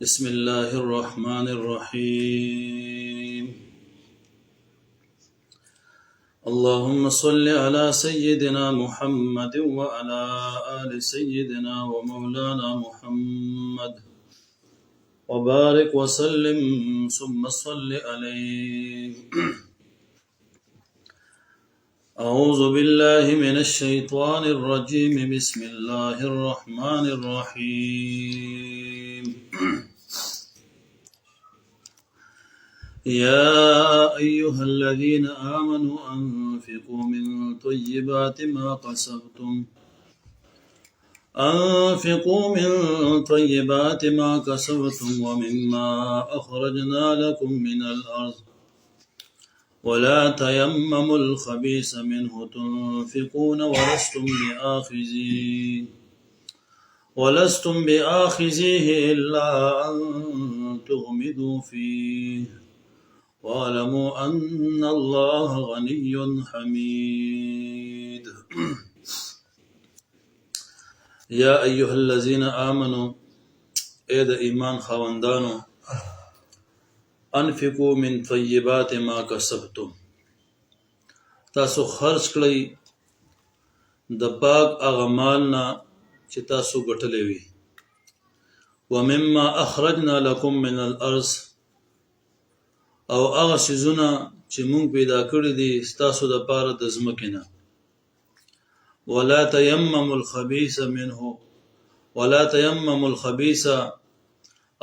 بسم الله الرحمن الرحيم. اللهم صل على سيدنا محمد وعلى آل سيدنا ومولانا محمد وبارك وسلم ثم صل عليه. أعوذ بالله من الشيطان الرجيم. بسم الله الرحمن الرحيم. يا أيها الذين آمنوا أنفقوا من طيبات ما كسبتم ومما أخرجنا لكم من الأرض ولا تيمموا الخبيث منه تنفقون ولستم بآخذيه إلا أن تغمضوا فيه واعلموا أن الله غني حميد. يا أيها الذين آمنوا اے د ایمان خاوندانو انفقوا من طیبات ما کسبتم تاسو خرج کړئ د پاک هغه مال نه چې تاسو ګټلی وي. ومما اخرجنا لكم من الارض او هغه څیزونه چې موږ پیدا کړي دي ستاسو دپاره د ځمکې نه. ولا تیمموا الخبیث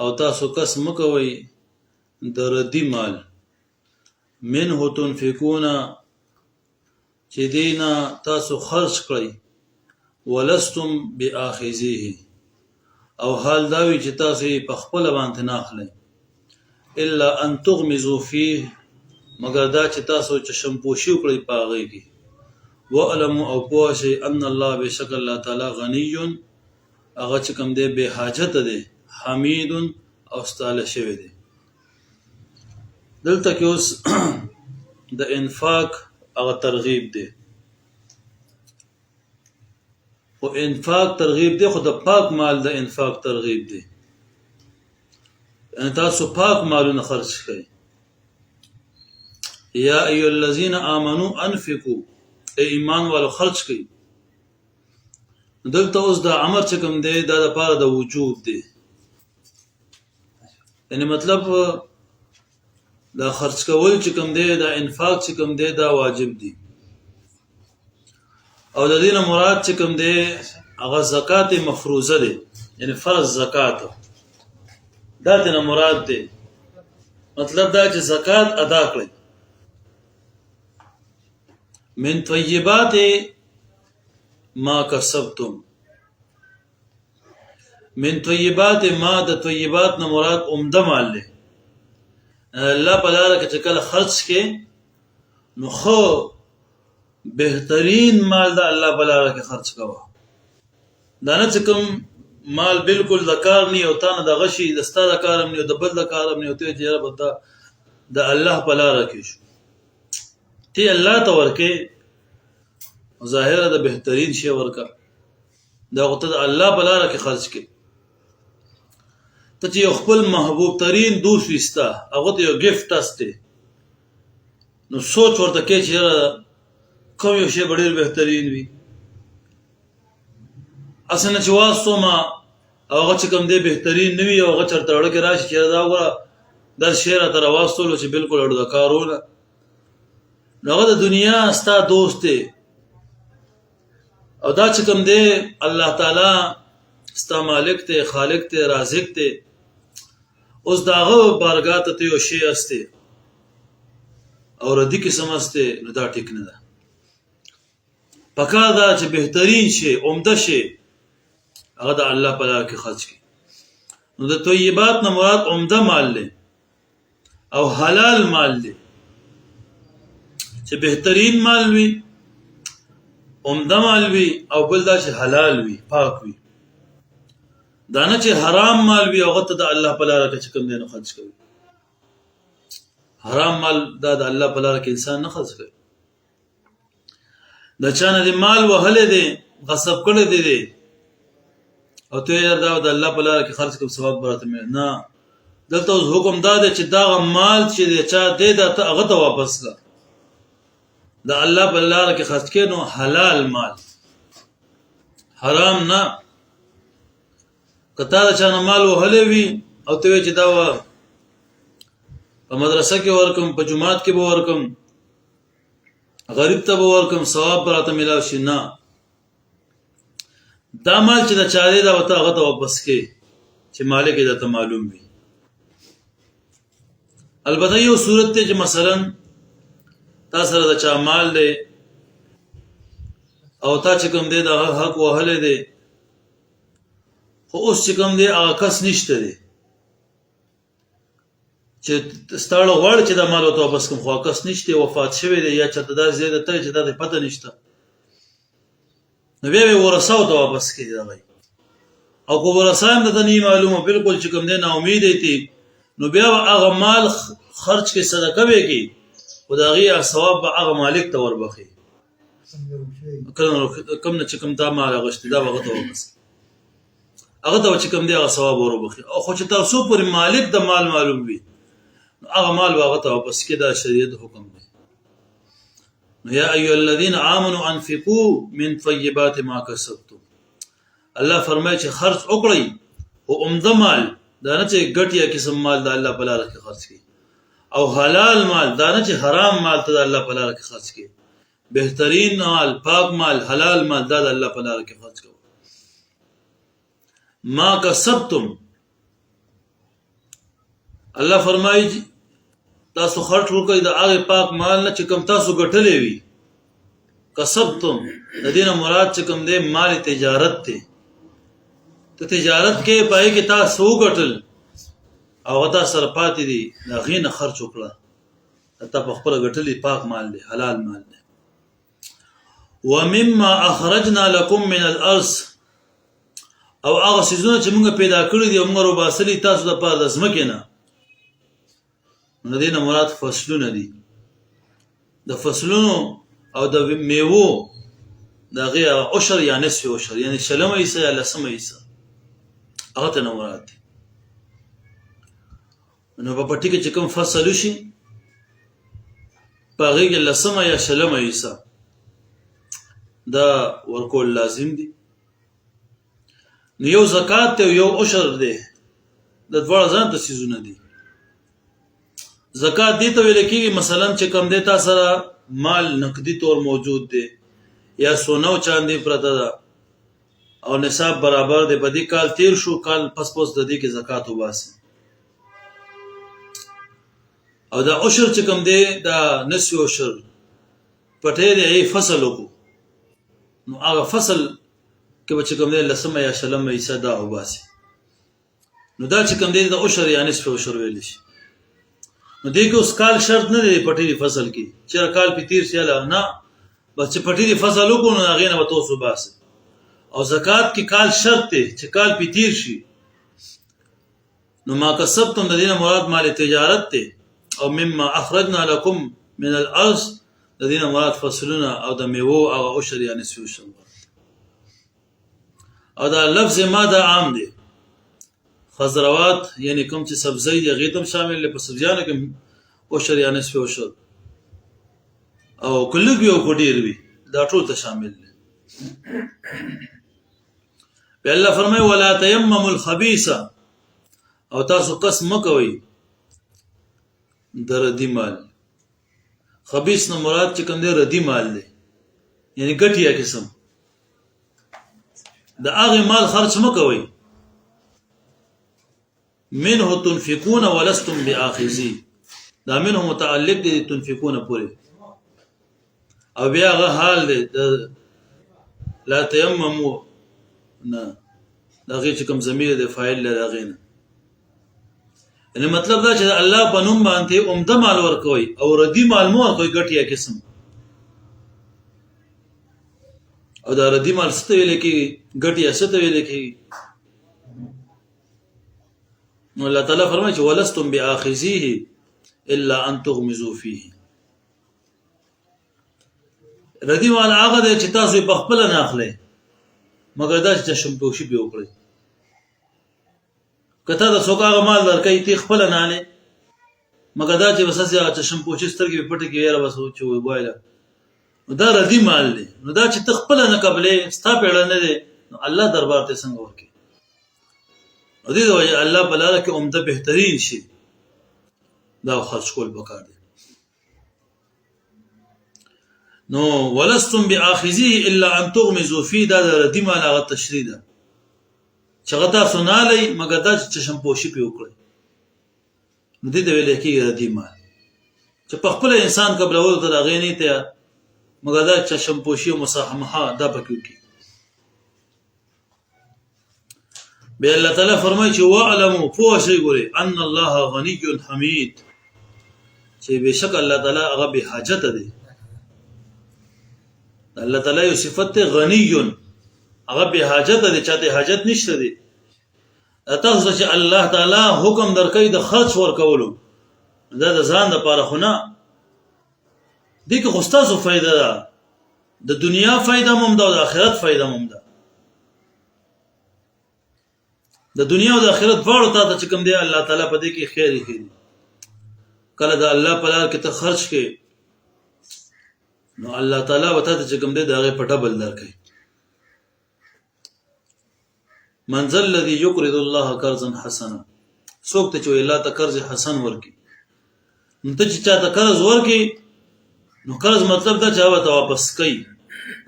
او تاسو کس مکوئ د ردی مال منه تنفقون چې دینا تاسو خرج کړئ ولستم بآخذیه او حال داوی چې تاسو په خپل باندې نه اخلئ الا ان تغمضوا فيه مگر دا چې تاسو چشمپوشي وکړئ په هغې کې. واعلموا او پوه شئ ان الله بشک الله تعالی غنی هغه چې کوم دی بې حاجته دی حمید او ستایل شوی دی. دلته کې اوس د انفاق هغه ترغیب دی، خو انفاق ترغیب دی خو د پاک مال د انفاق ترغیب دی. یعنی تاسو پاک مالونه خرج کړئ. یا ایها الذین آمنوا انفقوا ای ایمان والو خرج کړئ. دلته اوس د امر چې کوم دی دا دپاره د وجوب دی، یعنی مطلب دا خرج کول چې کوم دی دا انفاق چې کوم دی دا واجب دی. او د دې نه مراد چې کوم دی هغه زکات مفروضه دی، یعنی فرض زکات دا دې نه مراد دی. مطلب دا چې زکات ادا کړئ. من طیبات ما کسبتم، من طیبات ما د طیبات نه مراد عمده مال دی. الله په لاره کې چې کله خرج کې نو خو بهترین مال د الله په لاره کې خرج کوه. دا نه چې کوم مال بالکل د کار نه او تا نه د غشي د ستا د کار هم نه او د بل د کار هم نه او ته چې رب د الله په لاره کې شو تی الله ته ورکې ظاهره د بهترین شی ورکه دا غوته د الله په لاره کې خرج کې. ته چې یو خپل محبوب ترین دوست وستا هغه ته یو ګفت استه نو سوچ ورته کې چې کوم یو شی ډېر بهترین وي. اسنه چې واسو ما هغه چې کوم دی بهترین نه وي او هغه چرته وړه کې راشي چې دا وګوره دا شی راته راوستلو چې بالکل اړو د کارونه نو هغه د دنیا ستا دوست دی او دا چې کوم دی الله تعالی ستا مالک ته خالق ته رازق ته. اوس داغه بارګاه ته یو شی استه او ردی کې سمسته نو دا ټیک نه ده. پکار دا چې بهترین شی عمده شی هغه د الله په لاره کې خرج کړي. نو د طیبات نه مراد عمده مال دی او حلال مال دی چې بهترین مال وي عمده مال وي او بل دا چې حلال وي پاک وي. دا نه چې حرام مال وي هغه ته د الله په لاره کې چې کوم دی نو خرج کوي. حرام مال دا د الله په لاره کې انسان نه خرج کوي. د چا نه دی مال وهلی دی غصب کړی دی او ته یې دا د الله په لاره کې خرج کوم ثواب براته مې نه. دلته اوس حکم دا دی چې دا مال چې دی چا دی دا ته هغه ته واپس کړه. د الله په لاره کې خرج کې نو حلال مال، حرام نه. کته دا چا نه مال وهلی وي او ته چې دا په مدرسه کې ورکم، په جماعت کې به ورکم، غریب ته به ورکم، ثواب براته ملاو شي، نه. دا مال چې دا چا دی دا ته هغه ته واپس کې چې مالک یې درته معلوم وي. البته یو صورت دی چې مثلا تا سره د چا مال دی او تا چې کوم دی د حق وهلی دی، خو اوس چې کوم دی هغه کس نشته دی چې ستاړه غواړي چې دا مال ورته واپس کړم، خو هغه کس نشته، وفات شوی دی یا چېرته داسې ځای ته تللی چې دا ته پته نشته، نو بیا به یې ورثاو ته واپس کړي دغه. او که ورثه هم درته نه معلومه، بلکل چې کوم دی ناامیده دی، نو بیا به هغه مال خرج کې صدقه به کړي، خو د هغې ثواب به هغه مالک ته وربخي. کوم نه چې کوم دا مال اغوښتي دا به هغه ته واپس کړي، هغه ته چې کوم دی هغه ثواب وربخي. او خو چې تر څو پورې مالک د مال معلوم وي نو هغه مال به هغه ته واپس کړي. دا شریعت حکم دی. نو یا ایها الذین آمنوا انفقوا من طیبات ما کسبتم، الله فرمایي چې خرج وکړئ او عمده مال، دا نه چې ګټیا قسم مال د الله په لاره کې خرج کړي، او حلال مال، دا نه چې حرام مال ته د الله په لاره کې خرج کړي. بهترین مال، پاک مال، حلال مال دا د الله په لاره کې خرج کړو. ما کسبتم، الله فرمایي تاسو خرج وکړئ د هغه پاک مال نه چې کوم تاسو ګټلې وي. کسبتم د دې نه مراد چې کوم دی مال تجارت دی. ته تجارت کې پای کې تاسو وګټل او غدا سره پاتې دي، د هغې نه خرج وکړه، ته په خپله ګټلې پاک مال دی، حلال مال دی. ومما اخرجنا لكم من الارض، او هغه څیزونه چې موږ پیدا کړي دي او موږ روباسلي تاسو دپاره د ځمکې نه، نو د دې نه مراد فصلونه دي. د فصلونو او د میوو د هغې عشر یا نصف عشر، یعنې شلمه حصه یا لسمه حصه، هغه ته نه مراد دی. نو په پټي کې چې کوم فصل وشي په هغې کې لسمه یا شلمه حصه دا ورکول لازم دي. نو یو زکات دی او یو عشر دی، د دواړه ځان ته څیزونه دي. زکات دې ته ویل کېږي مثلا چې کوم دی تا سره مال نقدي طور موجود دی یا سونه او چاندي پرته ده او نصاب برابر دی، په دې کال تیر شو، کال پس پس د دې کې زکات وباسي. او دا عشر چې کوم دی دا نصف عشر پټې دی فصل وکړو، نو هغه فصل کې به چې کوم دی لسمه یا شلمه حصه دا وباسي. نو دا چې کوم دی د عشر یا نصف عشر ویلی شي. نو دې کې اوس کال شرط نه دی پټې فصل کې چې کال په تیر شي، نه، بس چې پټې فصل وکړو نو هغې نه به تاسو وباسئ. او زکات کې کال شرط دی چې کال په تیر شي. نو ما کسبتم د دې نه مراد مال تجارت دی، او مما اخرجنا لكم من الارض د دې نه مراد فصلونه او د میوو او عشر یا نصف عشر. او دا لفظ ما دا عام دی، خضروات یعنی کوم چې سبزی دی هغې ته هم شامل دی، په سبزیانو کې عشر یا نصف عشر، او که لږ وي او که ډېر وي دا ټول ته شامل دی. بیا الله فرمایي ولا تیمموا الخبیث، او تاسو قصد مه کوئ د ردي مال. خبیث نه مراد چې کوم دی ردي مال دی، یعنی ګټیا قسم د هغې مال خرچ مه کوئ. منه تنفقون ولستم بآخذی، دا منه متعلق دی تنفقون پورې، او بیا هغه حال دی لا تیمموا نه، د هغې چې کوم ضمیر دی فاعل دی د هغې نه. یعنی مطلب دا چې د الله په نوم باندې عمده مال ورکوئ او ردي مال مه ورکوئ ګټیا قسم. او دا ردي مال څه ته ویلی کېږي، ګټیا څه ته ویلی کېږي؟ نو الله تعالی فرمایي چې ولستم بآخذیه الا ان تغمزوا فيه. ردي مال هغه دی چې تاسو یې په خپله نه اخلئ مګر دا چې چشمپوشي پرې وکړئ. کته د څوک هغه مال درکې تی خپل نه نه مګر دا چې وسه چشم پوشي سترګې پټې کې یاره بس چې وایله دا ردی مال دی نو دا چې تخپل نه قبلې ستا پیړه نه دی نو الله دربار ته څنګه ورکی او دې وجه الله بلاله کې عمده بهترین شي دا خرج کول وکړ دي نو ولستم باخذيه الا ان تغمزوا فيه دا ردی مال هغه تشریح ده چې غدا سنالي مګر دا چشم پوشي په وکړي نو دې ویل کې ردی مال چې په خپل انسان قبل اول ته غېنی ته مګر دا چشم پوشي او مصاحمه دا پکې کی به الله تعالی فرمایي چې واعلموا فوشي ګوري ان الله غني حمید چې بشک الله تعالی هغه به حاجت دی الله تعالی یو صفت غنی هغه به حاجت دی چاته حاجت نشته دی تاسو چې الله تعالی حکم درکې د خرج ورکولو دا د ځان لپاره خو نه دي که خوستاسو فائدہ ده د دنیا فائدہ هم ده او د آخرت فائدہ هم ده د دنیا او د آخرت دواړو ته چې کوم دی الله تعالی په دې کې خیر خیر کله د الله په لار کې ته خرج کې نو الله تعالی وته چې کوم دی دغه په ډبل درکې منزل الذي يقرض الله قرضا حسنا څوک ته چې الله ته قرض حسن ورکي نو ته چې چاته قرض ورکي نو قرض مطلب دا چې هغه ته واپس کوي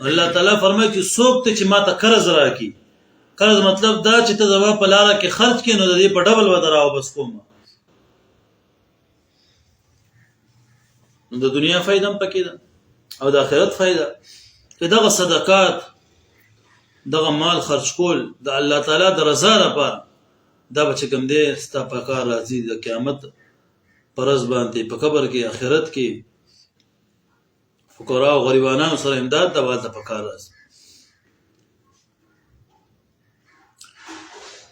الله تعالی فرمایي چې څوک ته چې ماته قرض راکي قرض مطلب دا چې ته زما په لار کې خرج کړې نو د دې په ډبل ودرا واپس کوم نو د دنیا فائدہ هم پکې ده او د آخرت فائدہ چې دغه صدقات دغه مال خرج کول د الله تعالی د رضا لپاره دا به کوم دی ستا په کار راځي د قیامت پرز باندې په قبر کې آخرت کې فقرا او غریبانو سره امداد د واده په کار راځي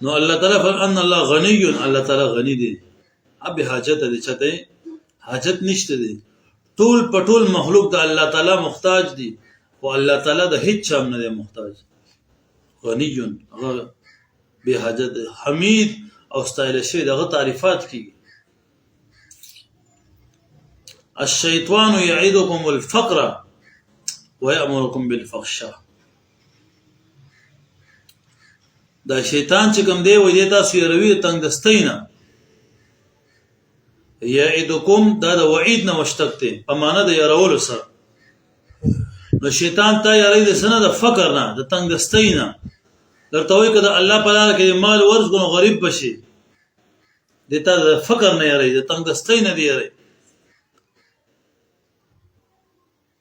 نو الله تعالی فر ان الله غنی الله تعالی غنی دی اب حاجت دي چته حاجت نشته دي ټول پټول مخلوق د الله تعالی محتاج دي او الله تعالی د هیڅ چا نه دی محتاج غنی به حاجت حمید او استایل شي دغه تعریفات کی الشیطان یعدکم الفقر ويأمركم بالفحشاء دا شیطان چې کوم دی وې د تاسو یروي تنگ دستینا یعدکم دا د وعید نه مشتقته په معنا د يرول سره نو شیطان ته یری د سنه د فقر نه د تنگ دستینا درته وای کده الله په لاره کې مال ورزګو غریب بشي دته د فقر نه یری د تنگ دستینا دی یری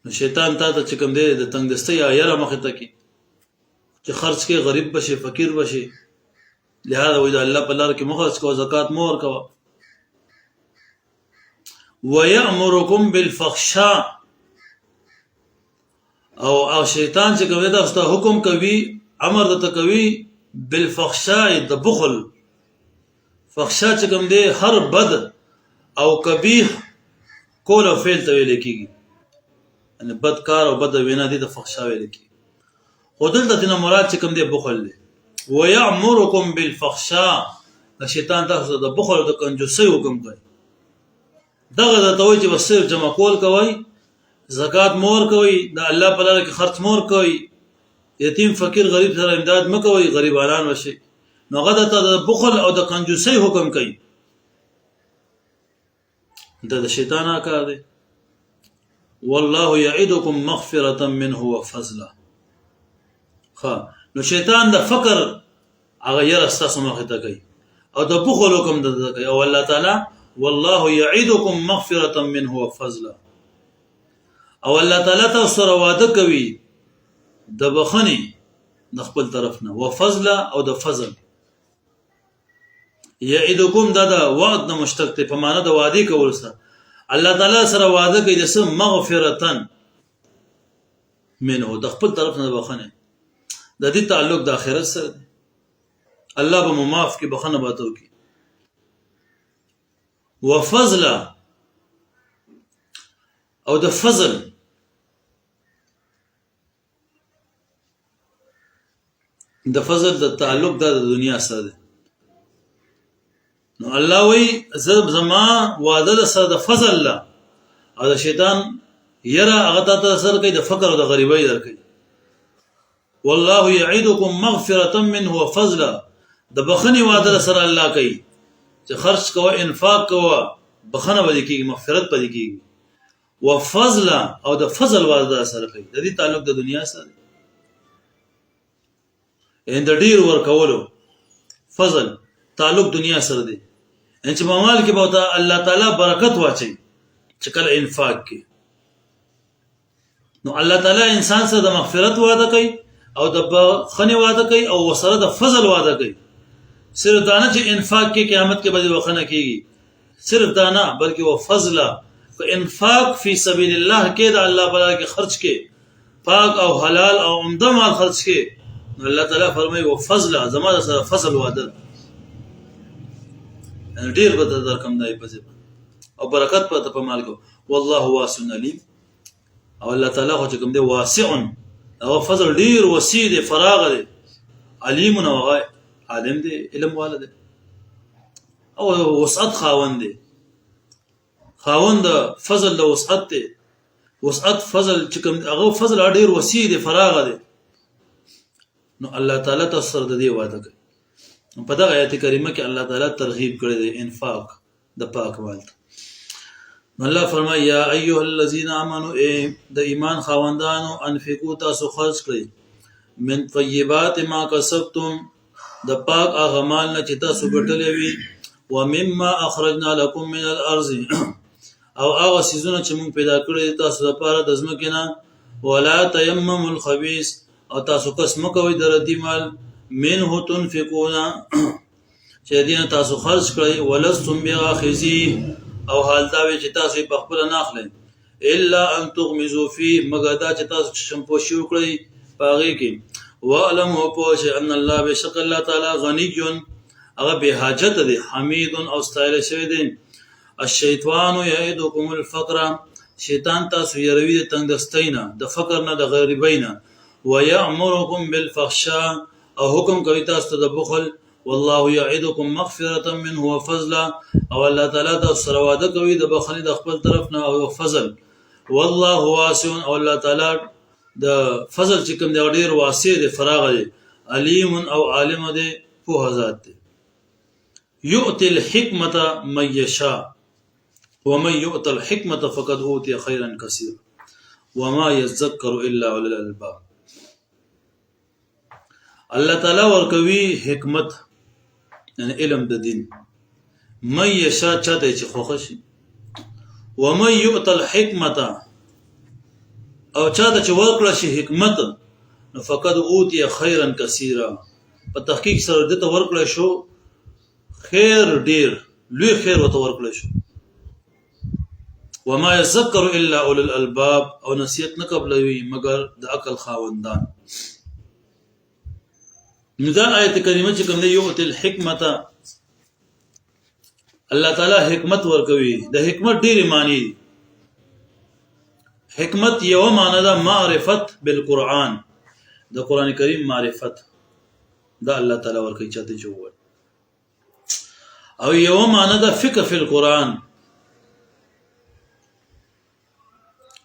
نو شیطان ته چې کوم دی د تنگ دستی یا یره مخه ته کی چې خرج کې غریب بشي فقیر بشي لہذا وای د الله په لاره کې مخرج کو زکات مور کو ويأمركم بالفحشاء او شیطان چې کوي دا ست حکم کوي امر د کوي بالفحشاء د بخل فحشاء چې کوم دی هر بد او قبیح کول او فعل ته ویل کیږي ان بد کار او بد وینا دي د فحشاء ویل کیږي خودل د دینه مراد چې کوم دی بخل دی ويأمركم بالفحشاء شیطان تاسو د بخل او د کنجوسۍ حکم کوي دغه د توي چې وسیر جمع کول کوي زکات مور کوي د الله په لار کې خرج مور کوي یتیم فقیر غریب سره امداد مکوي غریبانان وشي نو غدا ته د بخل او د کنجوسۍ حکم کوي دا د شیطان کار دی والله يعدكم مغفرة منه وفضلا نو شیطان د فقر هغه ير استاسو مخه ته کوي او د بخل حکم د کوي او الله تعالی والله يعدكم مغفرة منه وفضلا او الله تعالی تاسو سره وعده کوي د بخنی د خپل طرف نه وفضلا او د فضل يعدكم دا وعد نه مشتق ته په معنا د وعده کول سره الله تعالی سره وعده کوي د سم مغفرتن منه د خپل طرف نه بخنه د دې تعلق د آخرت سره الله به معاف کی بخنه باتو کی وفضل او د فضل د تعلق د دنیا سره نو الله وی زما وعده د سره د فضل الله او د شیطان یره هغه ته سره کوي د فقر او د غریبۍ درکوي. والله یعدکم مغفرة منه وفضلا د بخنی وعده سره الله کوي چې خرج کوه انفاق کوه بخنه به کیږي مغفرت به کیږي. وفضلا او د فضل وعده سره کوي. د دې تعلق د دنیا سره ان د ډیر ور کولو فضل تعلق دنیا سره دی. ان چې په مال کې به الله تعالی برکت واچي چې کله انفاق کې نو الله تعالی انسان سره د مغفرت وعده کوي او د بخنه وعده کوي او سره د فضل وعده کوي. صرف دانه چې انفاق کې قیامت کې به وخنه کیږي صرف دانه بلکې و فضل انفاق فی سبیل الله کې د الله تعالی کې خرج کې پاک او حلال او عمده مال خرج کې نو الله تعالی فرمایي و فضل زما سره فضل وعده ډیر به در کم دی په او برکت په په مال کو. والله واسع علیم او الله تعالی خو چې کوم دی واسع او فضل ډیر وسیع دی فراغ دی علیم او عالم دی علم والد او وسعت خاوند دی خاوند فضل د وسعت دی وسعت فضل چې کوم هغه فضل ډیر وسیع دی فراغ دی نو الله تعالی تاسو سره د دې وعده کوي. په دغه آیت کریمه کې الله تعالی ترغیب کړی دی انفاق د پاک مال. الله فرمایي یا ایها الذین آمنوا د ایمان خاوندانو انفقوا تاسو خرج کړئ من طیبات ما کسبتم د پاک هغه مال نه چې تاسو ګټلې وي ومما اخرجنا لكم من الارض او هغه سيزونه چې موږ پیدا کړی تاسو لپاره د ځمکې نه ولا تیمموا الخبيث او تاسو کس مکوئ د ردی مال منه تنفقون چې دین تاسو خرج کړئ ولستم بغاخذی او حال دا وی چې تاسو په خپل نه اخلئ الا ان تغمزوا فيه مگر دا چې تاسو شمپوشي وکړئ پاغي کې وعلم او پوه ان الله بشک الله تعالی غنی هغه به حاجت دی حمید او استایل شوی دی. الشیطان یعدکم الفقر شیطان تاسو یروي د تنگ دستینا د فقر نه د غریبینا ويأمركم بالفحشاء او حکم کوي تاسو ته د بخل والله يعدكم مغفرة منه وفضلا او الله تعالی تاسو سره وعده کوي د بخنی د خپل طرف نه او فضل. والله واسع او الله تعالی د فضل چې کوم دی ډیر واسع دی فراغ دی علیم او عالم دی په ذات دی. يؤتي الحكمة من يشاء ومن يؤت الحكمة فقد أوتي خيرا كثيرا وما يذكر إلا أولو الألباب. الله تعالی ورکوي حکمت یعنی علم د دین من یشاء چاته چې خوښ شي ومن يؤت الحكمة او چاته چې ورکړه شي حکمت نو فقد اوتی خیرا کثیرا په تحقیق سره دته ورکړه شو خیر ډیر لوی خیر وته ورکړه شو. وما يذكر الا اولو الالباب او نصیحت نه قبلوي مگر د عقل خاوندان. نو دا آیت کریمه چې کوم دی یؤتی الحکمة الله تعالی حکمت ورکوي. د حکمت ډیره معنی دي. حکمت یو معنی ده معرفت بالقرآن د قران کریم معرفت دا الله تعالی ورکوي چاته جوړ او یو معنی ده فقه فی القرآن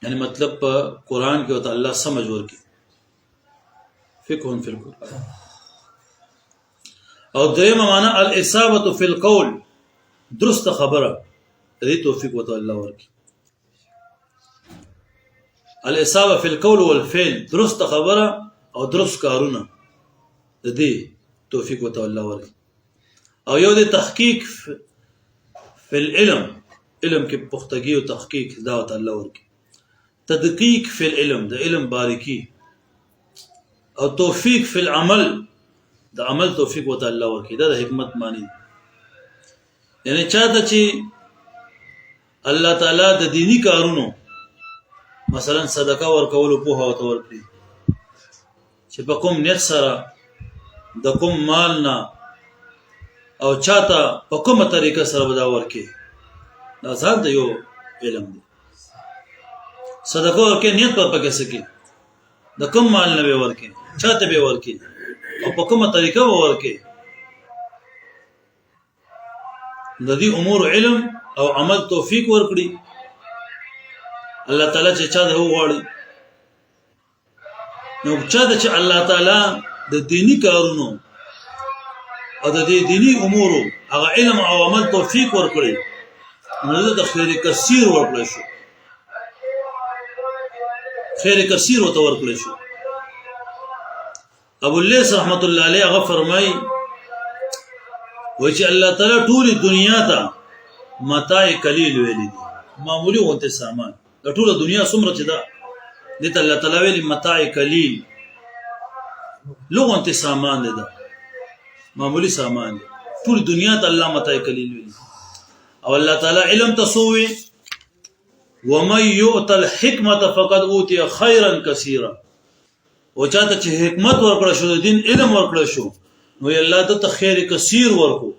یعنی مطلب په قرآن کې وته الله سمجھ ورکي فقه فی القرآن. او دیمه معنی الاصابه فی القول درست خبره دې توفیق وته الله ورکي. الاصابه فی القول والفعل درست خبره او درست کارونه د دې توفیق وته الله ورکي. او یو د تحقیق فی العلم علم کې پختګي او تحقیق دا وته الله ورکي. تدقیق فی العلم د علم باریکی او توفیق فی العمل د عمل توفیق وته الله ورکي. دا د حکمت معنی یعنی چاته چې الله تعالی د دینی کارونو مثلا صدقه ورکول په هو ته ورکړي چې په کوم نیت سره د کوم مال نه او چاته په کومه طریقه سره ودا ورکړي دا ځان د یو علم دی. صدقه ورکړي نیت پر پکې سکی د کوم مال نه به ورکړي چاته به ورکړي او په کومه طریقه ورکړي د دې امور علم او عمل توفیق ورکړي الله تعالی چې چا ده وغواړي نو چا ده چې الله تعالی د دینی کارونو او د دې دینی امورو هغه علم او عمل توفیق ورکړي نو د خیر کثیر ورکړي شو خیر کثیر ورته ورکړي شو ابو الليث رحمت الله علیه هغه فرمایي و چې الله تعالی ټول دنیا ته متاع قلیل ویلي معمولی وانت سامان د ټول دنیا څومره چې دا دته الله تعالی ویلي متاع قلیل لوغه انت سامان دی دا معمولی سامان دی ټول دنیا ته الله متاع قلیل ویلي او الله تعالی علم تسوي ومن يؤت الحكمه فقد اوتي خيرا كثيرا او چاته چې حکمت ورکړه شو دین علم ورکړه شو نو الله ته خیر کثیر ورکو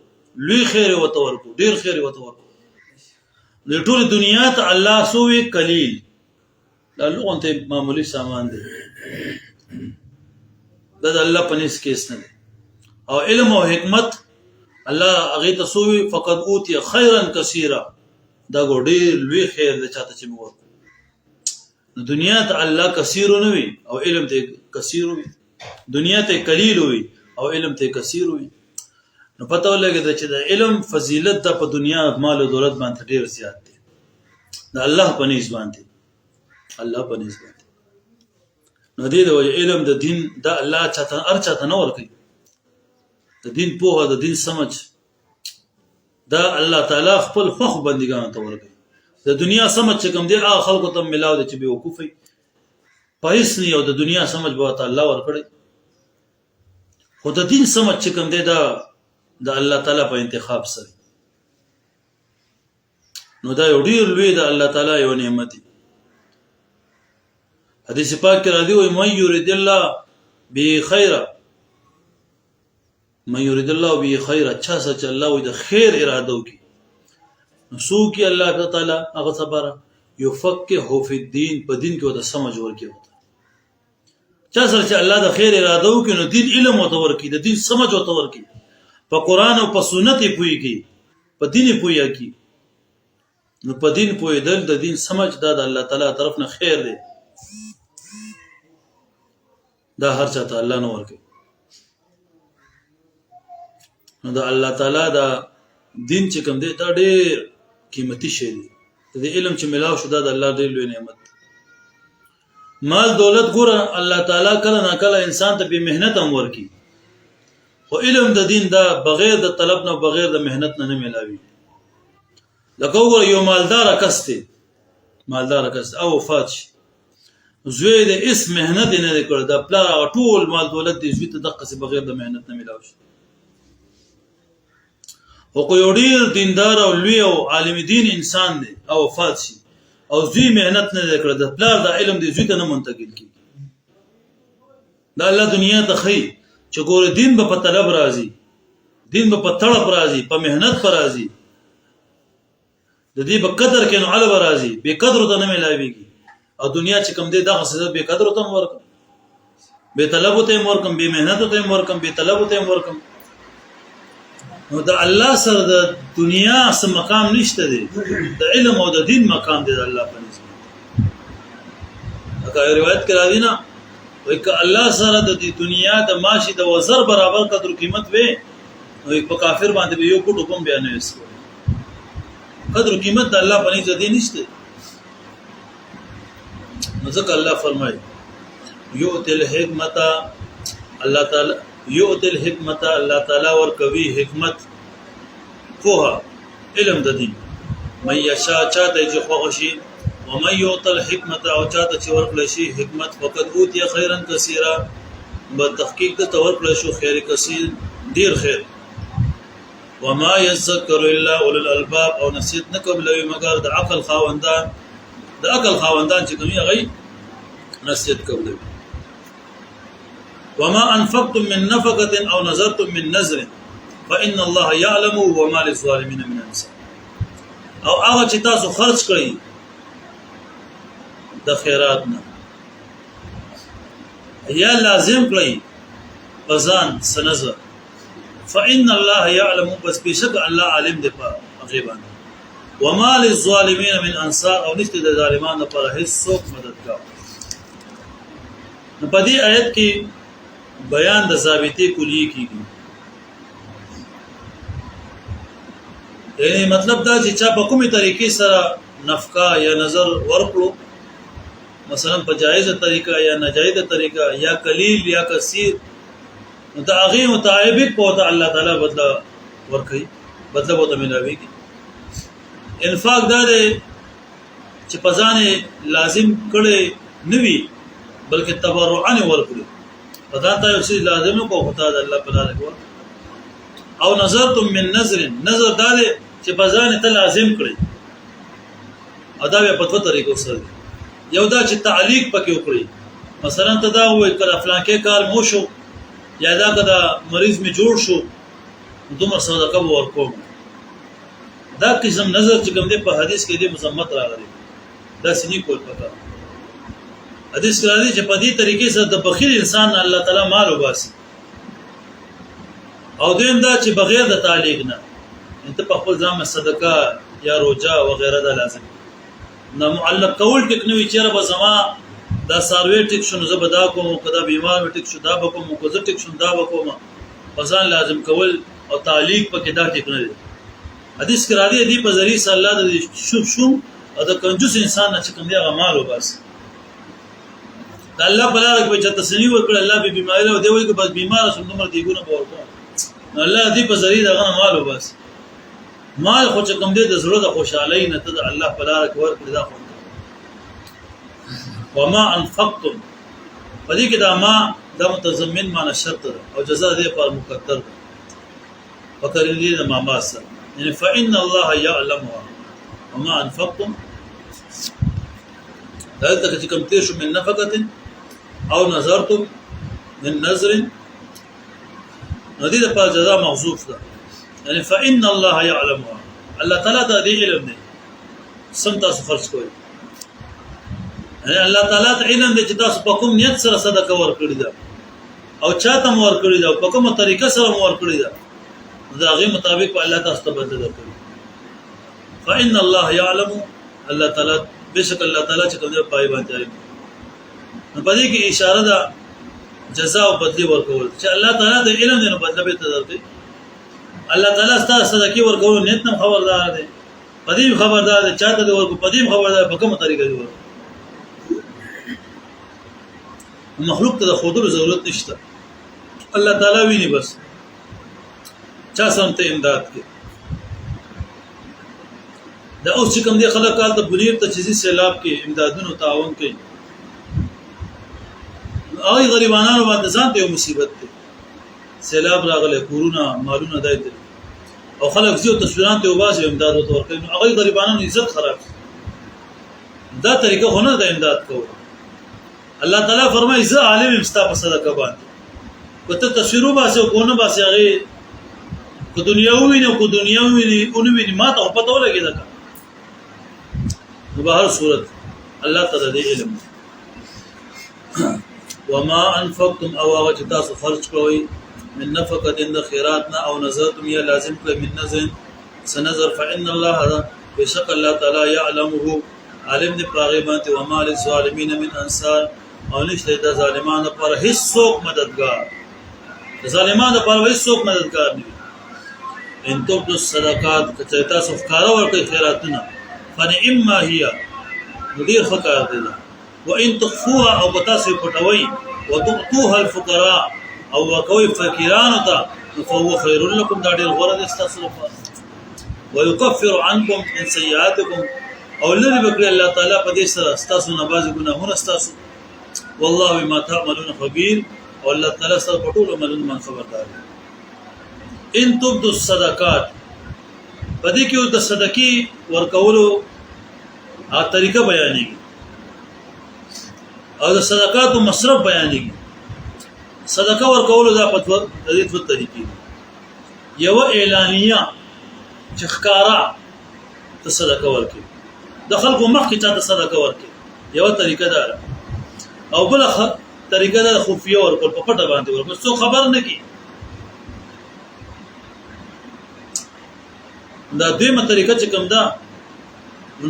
لوی خیر وته ورکو ډیر خیر وته ورکو د ټول دنیا ته الله سوې قلیل دا لوګون ته معمولی سامان دی دا د الله پنيس کیس نه او علم او حکمت الله هغه ته سوې فقط اوتی خیرا کثیرا دا ګډیر لوی خیر د چاته چې ورکو دنیا ته الله کثیر نه وي او علم ته کثیر وي دنیا ته قلیل وي او علم ته کثیر وي نو پته ولګی چې د علم فضیلت د په دنیا مال او دولت باندې ډیر زیات دی د الله په نسبت باندې الله په نسبت باندې نو دې د علم د دین د الله چاته ارچاته نه ورکي د دین په د دین سمج دا الله تعالی خپل خو بندګانو ته ورکي د دنیا سمج چې کوم دی هغه خلکو ته ملاو دي چې به وقوفي پایس نه او د دنیا سمج به الله ورکړي خو د دین سمج چې کوم دی دا د الله تعالی په انتخاب سره نو دا یو ډیر لوی د الله تعالی یو نعمت دی حدیث پاک کې راځي وي مَن يريد الله به خیره مَن يريد الله به خیره چا چې الله وي د خیر اراده وکي نو سو کې الله تعالی هغه صبر يفقهه في الدين په دین کې وته سمجھ ورکي چا سره چې الله د خیر اراده وکي نو دین علم وته ورکي د دین سمجھ وته ورکي په قران او په سنت پويږي په دین پويږي نو په دین پويدل د دین سمجھ دا د الله تعالی طرف نه خیر دی دا هر چاته الله نه ورکي نو دا الله تعالی دا دین چې کوم دی دا ډېر قیمتي شی دی د علم چې ملاو شو دا د الله ډېر لوی نعمت مال دولت ګوره الله تعالی کله نه کله انسان ته به مهنت هم ورکي خو علم د دین دا بغیر د طلب نه بغیر د مهنت نه ملاوي لکه وګوره یو مالدار کس او وفات شي زوی د اس مهنت نه کړ د پلا ټول مال دولت د زوی ته دغه څه بغیر د مهنت نه ملاوي او کو یو ډیر دیندار او لوی او عالم دین انسان دی او وفات شي او زوی مهنت نه کړ د پلا د علم د زوی ته نه منتقل کی دا الله دنیا ته خي چې ګوره دین به په طلب راځي دین به په طلب راځي په مهنت پر راځي د دې په قدر کې نو علب راځي به قدر ته نه ملاويږي او دنیا چې کم دی دغه څه به قدر ته ورکم به طلب ته ورکم به مهنت ته ورکم به طلب ته ورکم نو د الله سره د دنیا سم مقام نشته دی د علم او د دین مقام دی د الله په نسبت دا روایت کرا دی نه وای ک الله سره د دنیا د ماشي د وزر برابر قدر قیمت وي نو په کافر باندې به یو کوټ کوم بیان وسو قدر قیمت د الله په نسبت دی نشته نو ځکه الله فرمایي یؤتل حکمت الله تعالی یؤتل حکمت الله تعالی ور کوي حکمت فوها علم د دین مې یشا چاته چې خوشي ومن یؤتل حکمت او چاته چې ورکړل شي حکمت فقط اوتی خیرا کثیرا بتحقیق د تورکړل شو خیر کثیر ډیر خیر وما يذكر الا اولو الالباب او نصیحت نه قبلوي مگر د عقل خاوندان چې کومي غي نصیحت قبلوي وما انفقتم من نفقه او نذرتم من نذر فان الله يعلم وما للظالمين من انصار او هغه چې تاسو خرج کړئ د خیرات نه یا لازم کړئ بزان سنزه فإن الله يعلم بس بشك الله عالم دی په غیبان وما للظالمین من انصار او نشته د ظالمانو لپاره هیڅ څوک مددگار. نو په دې آیت کې بیان د ثابتې کلیه کیږي. یعنی مطلب دا چې چا په کومه طریقې سره نفقه یا نظر ورکړو، مثلا په جایزه طریقه یا ناجایزه طریقه یا قلیل یا کثیر، نو دا هغه مطابق په الله تعالی بدلا ورکړي، بدلا به ملاوي کی. انفاق دا دی چې په ځان لازم کړي نوي بلکې تبرعا ورکړي، په ځان ته یو څه لازم کو خدای د الله په لاره کو. او نظرتم من نظر، نظر دا دی چې په ځان ته لازم کړي، ادا په پتو طریقو سره. یو دا چې تعلیق پکې وکړي، مثلا ته دا وایي کله فلان کې کار مو شو یا دا کدا مریض می جوړ شو دومره صدقه ورکوم. دا قسم نظر چې کوم دی په حدیث کې دی مذمت راغلی، دا سنی کول پکا. حدیث کې راځي چې په دې طریقې سره د بخیل انسان الله تعالی مال وباسي. او دیم دا چې بغیر د تعلیق نه انت په خپل ځان صدقه یا روزه و غیره دا لازم نه معلق کول ټیک نه وي. چیرې به زما دا سروي ټیک شنو زه به دا کوم، کدا بیمار ټیک شو دا به کوم، کو زه ټیک شوم دا به کوم. ځان لازم کول او تعلیق پکې دا ټیک نه دی. حدیث کې راځي دی په ذریعہ صلی الله د شوم او د کنجوس انسان نه چې کوم دی غمال وباسي. د الله په لاره کې چې تسنی وکړه الله به بیماری او دی وایي چې بس بیمار شوم نو مرګ دیګونه به ورکوم. الله دې په ذریعہ دغه مال وباسي. مال خو چې کوم دی د زړه د خوشحالۍ نه ته د الله په لاره کې ورکړي دا خو. وما انفقتم پدې کې دا ما د متضمن معنی شرط ده او جزاء دې پر مقدر ده. فکر دې د ما ماسه یعنی فإن الله يعلمها وما انفقتم دا ته چې کوم تیر شو من نفقه او نظرتم من نظر ندی د پر جزاء محذوف ده. یعنی فإن الله يعلمها الله تعالی ته دې علم دی سم تاسو خرج کوئ. یعنی الله تعالی ته علم دی چې تاسو په کوم نیت سره صدقه ورکړی ده او چاته مو ورکړی ده او په کومه طریقه سره مو ورکړی ده، دا هغه مطابق الله تاسو ته بدل درکړي. فإن الله يعلم الله تعالی بشک الله تعالی چې کوم پای باندې نو په دې کې اشاره ده جزاء او بدلی ورکول چې الله تعالی د علم نه بدله به تدرکي. الله تعالی ستاسو صدقه ورکول نیت نه خبردار دی، په دې خبردار دی چاته دی ورکو، په دې خبردار په کومه طریقه دی ورکو. مخلوق ته د خودلو ضرورت نشته، الله تعالی ویني بس چا سمته امداد کې. دا اوس چې کوم دی خلک کال د بنیر ته چیزي سیلاب کې امدادونو تعاون کوي، هغه غریبانو باندې ځان ته مصیبت ده. سیلاب راغله کورونه مالونه دایته او خلک زیو تصویران ته وباسي امداد ورته کوي، هغه غریبانو عزت خراب. دا طریقه خو نه د امداد کوو. الله تعالی فرمایي زه عالم مستا په صدقه باندې کته تصویرو باسي او کو نه باسي هغه کو دنیا ویني کو دنیا ویني اون ویني ما ته پته ولګی دا. په هر صورت الله تعالی دې علم. وما انفقتم او هغه چې تاسو خرج کوئ من نفقه د خیراتنا او نظرتم یا لازم کړئ من نظر سنظر فإن الله بشک الله تعالی يعلمه عالم دې پاغي باندې. وما للظالمین من انصار او نشته د ظالمانو پر هیڅ څوک مددگار، ظالمانو پر هیڅ څوک مددگار نه. ان تبدوا الصدقات کته تاسو ښکارا ورکړئ خیراتونه فنعما هي مدیر فقار دي، وان تخفوها او تاسو پټوي وتؤتوها الفقراء او وکوي فقيرانو ته فهو خير لكم دا ډیر غوړه دي تاسو لپاره. ويكفر عنكم من سيئاتكم او لری بکړي الله تعالی په دې سره تاسو نه باز ګناهونه تاسو. والله بما تعملون خبير او الله تعالی سره په ټول عملونو باندې خبردار دی. ان تبدوا الصدقات پدې کې د صدقې ورکولو ا طریقه بیانېږي او د صدقات مصرف بیانېږي. صدقه ورکولو دا په دې څو طریقې یو اعلانیه چې ښکارا ته صدقه ورکړي، د خلکو مخ کې ته صدقه ورکړي، یو طریقه ده. او بل طریقه ده خفیه ورکول، په پټه باندې ورکول څو خبر نه کی. دا دویمه طریقه چې کوم ده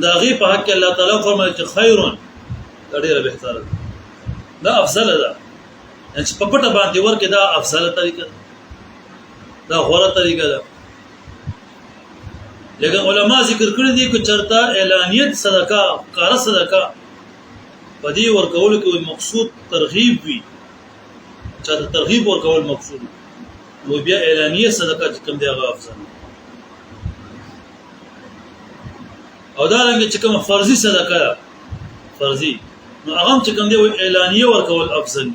دا غي په حق الله تعالی فرمایي چې خیرون دا ډیره بهتره ده دا افضل ده چې په پټه باندې ورکه دا افضل طریقه دا غوره طریقه ده لیکن علما ذکر کړی دي چې چرته اعلانیت صدقه کار صدقه پدې ورکول کې مقصود ترغیب وي چې ترغیب ورکول مقصود نو بیا اعلانیه صدقه چې کوم دی هغه افضل او دا رنګ چې کوم فرضي صدقه فرضي نو هغه چې کوم دی اعلانیه ورکول افضل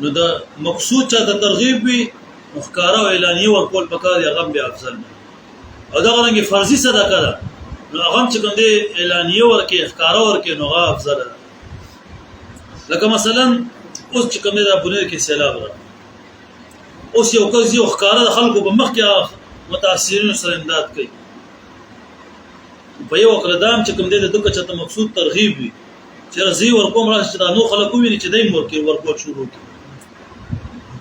نو دا مقصود چې ترغیب وي مخکاره او اعلانیه ورکول پکار هغه بیا افضل او دا رنګ فرضي صدقه ده نو هغه چې کوم دی اعلانیه ورکه ښکارا ورکه نو هغه افضل ده لکه مثلا اوس چې کوم دی د بنیر کې سیلاب را اوس یو کس یو ښکارا د خلکو په مخ کې متاثرین سره امداد کوي په یو اقدام چې کوم دی د دغه چته مقصود ترغیب وي چې رضی ورکوم راځي چې دا نو خلکو ویني چې دای ورکه ورکول شروع کوي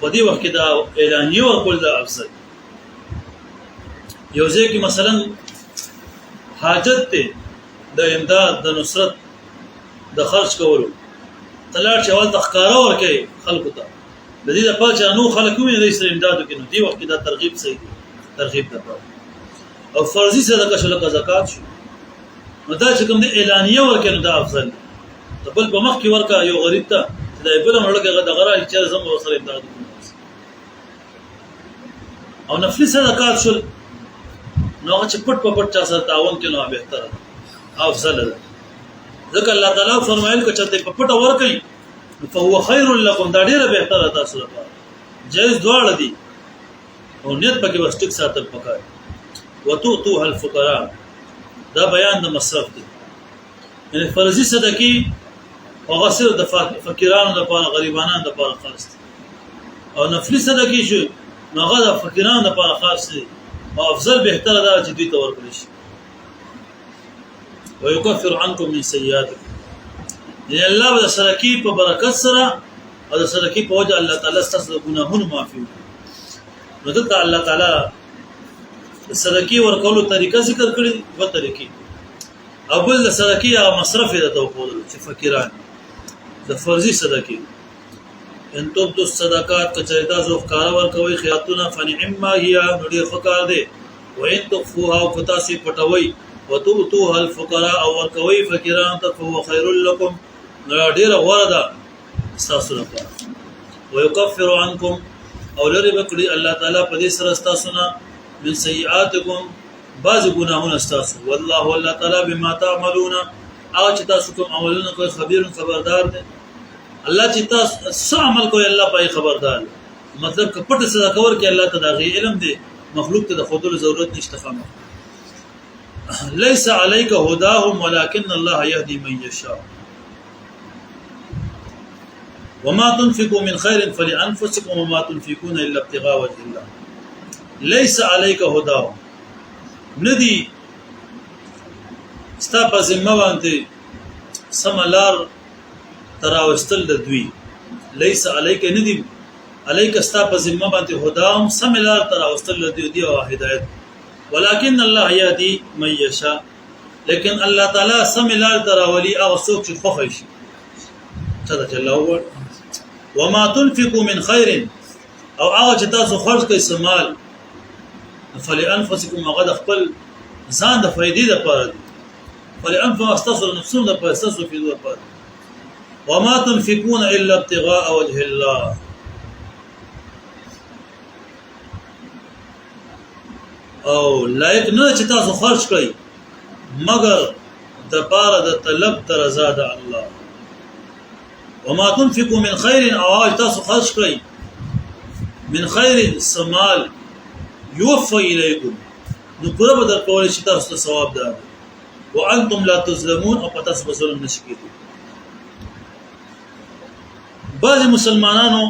په دې وخت کې دا اعلانیه ورکول دا افضل یو ځکه مثلا حاجت ته د امداد د نصرت د خرج کولو تلاړ چې اول تخکارا ورکه خلکو ته د دې لپاره چې نو خلکو یې د اسلام امداد کوي نو دی وخت دا ترغیب صحیح ترغیب ده او فرضي صدقه شو لکه زکات شو نو دا چې کوم د اعلانیه ورکه نو دا افضل بل په مخ کې ورکه یو غریب ته دا بل مرګه د غره چې زم وسره امداد کوي او نفلي صدقات شو نو چې پټ په پټ چا سره تعاون کې نو بهتره افضل ده ځکه الله تعالی فرمایل چې ته په پټ ورکې فهو خير لكم دا ډیره بهتره تاسو لپاره جایز دواړه دي او نیت پکې واستک ساتل پکای وتوتوها الفقراء دا بیان د مصرف دی یعنی فرضي صدقې او غسل د فقیرانو لپاره غریبانو لپاره خاص دي او نفلي صدقې شو نو هغه د فقیرانو لپاره خاص دي او افضل بهتره ده چې دوی ته ورکړي شي ويكفر عنكم من سيئاتكم لأن الله د سرکی په برکت سره او د سرکی په وجه الله تعالی ستاسو د ګناهونو معافي نو دلته الله تعالی د سرکی ورکولو طریقه ذکر کړی و طریقې اول د سرکی هغه مصرف د توقول چې فقیران د فرضي صدقې ان تبدو الصدقات کچریتا زو ښکارا ورکوي خیاتونه فنعما هي نړۍ فقار دي وان تخفوها فتاسي پټوي وتؤتوها الفقراء او ورکوي فقیران ته فهو خير لكم ډیر غوړه ده تاسو لپاره ويكفر عنكم او لري بکړي الله تعالی په دې سره تاسو نه من سيئاتكم بعض ګناهونه تاسو والله الله تعالی بما تعملون او چې تاسو کوم عملونه کوي خبردار دی الله چې تاسو څه عمل کوي الله پای خبردار مطلب که پټ صدقه ورکړي الله ته دا علم دی مخلوق ته د خودلو ضرورت نشته خامه ليس عليك هداهم ولكن الله يهدي من يشاء وما تنفقوا من خير فلأنفسكم وما تنفقون الا ابتغاء وجه الله ليس عليك هداهم ندي ستا په ذمہ باندې سملار تراوستل د دوی ليس عليك ندي عليك ستا په ذمہ باندې هداهم سملار تراوستل د دوی او هدایت ولكن الله يهدي من يشاء لیکن الله تعالی سملار تراولي او څوک چې خوښ شي څه جل هو وما تنفقوا من خير او هغه چې تاسو خرج کوئ سمال فلانفسكم غد خپل ځان د فائدې لپاره دي فلانفسكم استصر نفسهم لپاره استصر في لپاره وما تنفقون الا ابتغاء وجه الله او لایق نه چې تاسو خرج کړئ مگر د پاره د طلب تر رضا د الله وما تنفقوا من خير او تاسو خرج کړئ من خير سمال يوفى اليكم نو پورا بدل کول شي تاسو ته ثواب ده وانتم لا تظلمون او پتاس په ظلم نشئ کېدو بعض مسلمانانو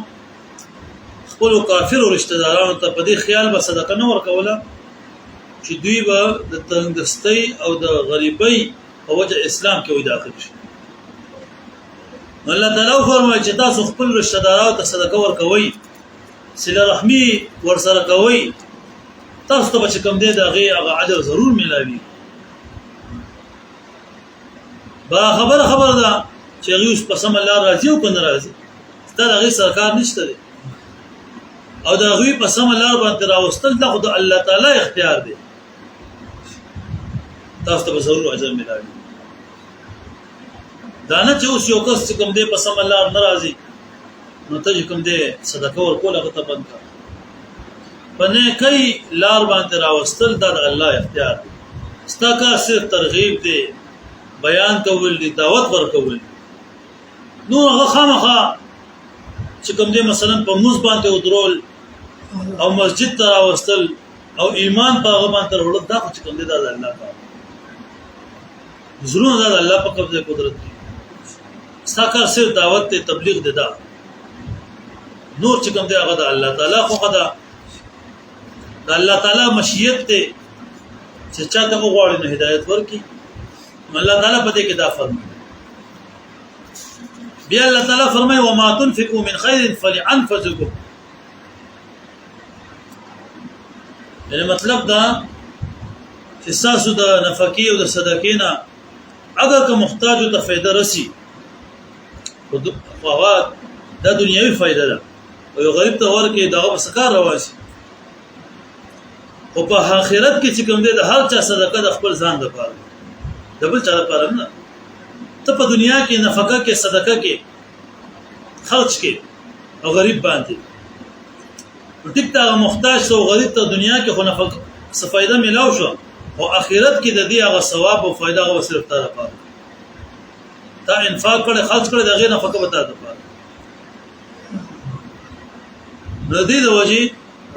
خپل کافر او رشتہ دارانو ته په دې خیال به صدقه نه ورکوله چې دوی به د تنگدستۍ او د غریبۍ په وجه اسلام کې وي داخل شي الله تعالی فرمایي چې تاسو خپل رشتہ دارانو ته صدقه ورکوي صله رحمي ورسره کوي تاسو ته چې کوم دی د هغه اجر ضرور ملاوي. با خبره ده چې هغه اوس په سم الله راضي او کنه راضي ستاسو هغه سرکار نشته دی او دا هغه په سم الله باندې راوستل د خدای الله تعالی اختیار دی. تاسو ته ضرور اجر ملاوي. دا نه چې اوس یو کس چې کوم دی په سم الله ناراضي نو ته کوم دی صدقه ورکول هغه ته بند کړه. پنه کوي لار باندې راوستل د الله اختیار دی. ستا کار صرف ترغیب دی، بیان کول دي، دعوت ورکول. نو هغه خامخا چې کوم دی مثلا په موږ باندې ودرول او مسجد ته راوستل او ایمان په هغه باندې ورول دا چې کوم دی د الله کار. زرونه د الله په قبضه قدرت دی. ستا کار صرف دعوت ته تبلیغ دی. دا نور چې کوم دی هغه د الله تعالی خو خدا د الله تعالی مشیت ته چې چاته وغواړي نو هدایت ورکي. الله تعالی په دې کې دا فرمایي. بیا الله تعالی فرمایي وما تنفقوا من خير فلانفسكم. یعنی مطلب دا چې تاسو د نفقې او د صدقې نه اگر که محتاج ته فائدہ رسی خو دا دنیوي فائدہ ده او یو غریب ته ورکې دغه مسکار راوځي. او په آخرت کې چې کوم دی د هر چا صدقه د خپل ځان لپاره د بل چا لپاره نه. ته په دنیا کې نفقه کې صدقه کې خرج کې او غریب باندې ټیک ته محتاج سو غریب ته دنیا کې خو نفقه څه فائدہ ملاو شو او آخرت کې د دې هغه ثواب او فائدہ او صرف تا لپاره. تا انفاق کړه خرج کړه دغه نفقه وتا لپاره. ردی د وجه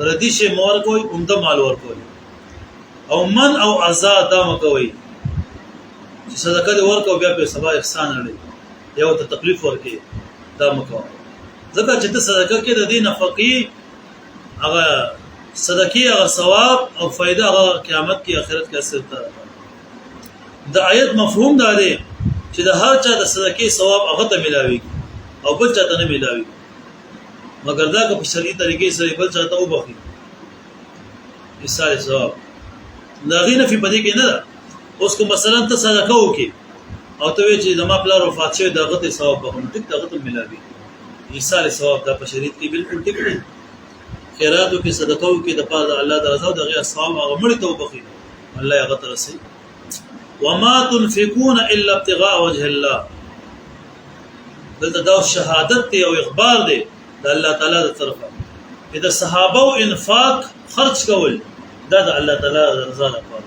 ردی شي مور کوئی عمده مال ور کوي او من او آزاد دم کوي چې صدقه دی ورکو بیا په سبا احسان لري یو ته تکلیف ورکي دم کوي. ځکه چې ته صدقه کې د دې نفقې هغه صدقې هغه ثواب او فائدہ هغه قیامت کې آخرت کې اثر تا. د آیت مفهوم دا دی چې د هر چا د صدقې ثواب هغه ته ملاوي او بل چا ته نه ملاوي مگر دا که په شرعي طریقې سره بل چا ته وبخي ایصال ثواب دا غینه په پدې کې نه ده. اوس کوم مثلا ته صدقه وکي او ته وی چې زما پلار وفات شوی دغه ته ثواب بخون ټیک دغه ته ملاوي ایصال ثواب دا په شریعت کې بالکل ټیک دی. خیراتو کې صدقه وکي د پاره الله د رضا او دغه ثواب هغه مړ ته وبخي الله هغه ته رسي. وما تنفقون الا ابتغاء وجه الله. دلته دا شهادت دی او اخبار دی د الله تعالی د طرفه. د صحابه او انفاق خرج کول دا د الله تعالی رضا لپاره.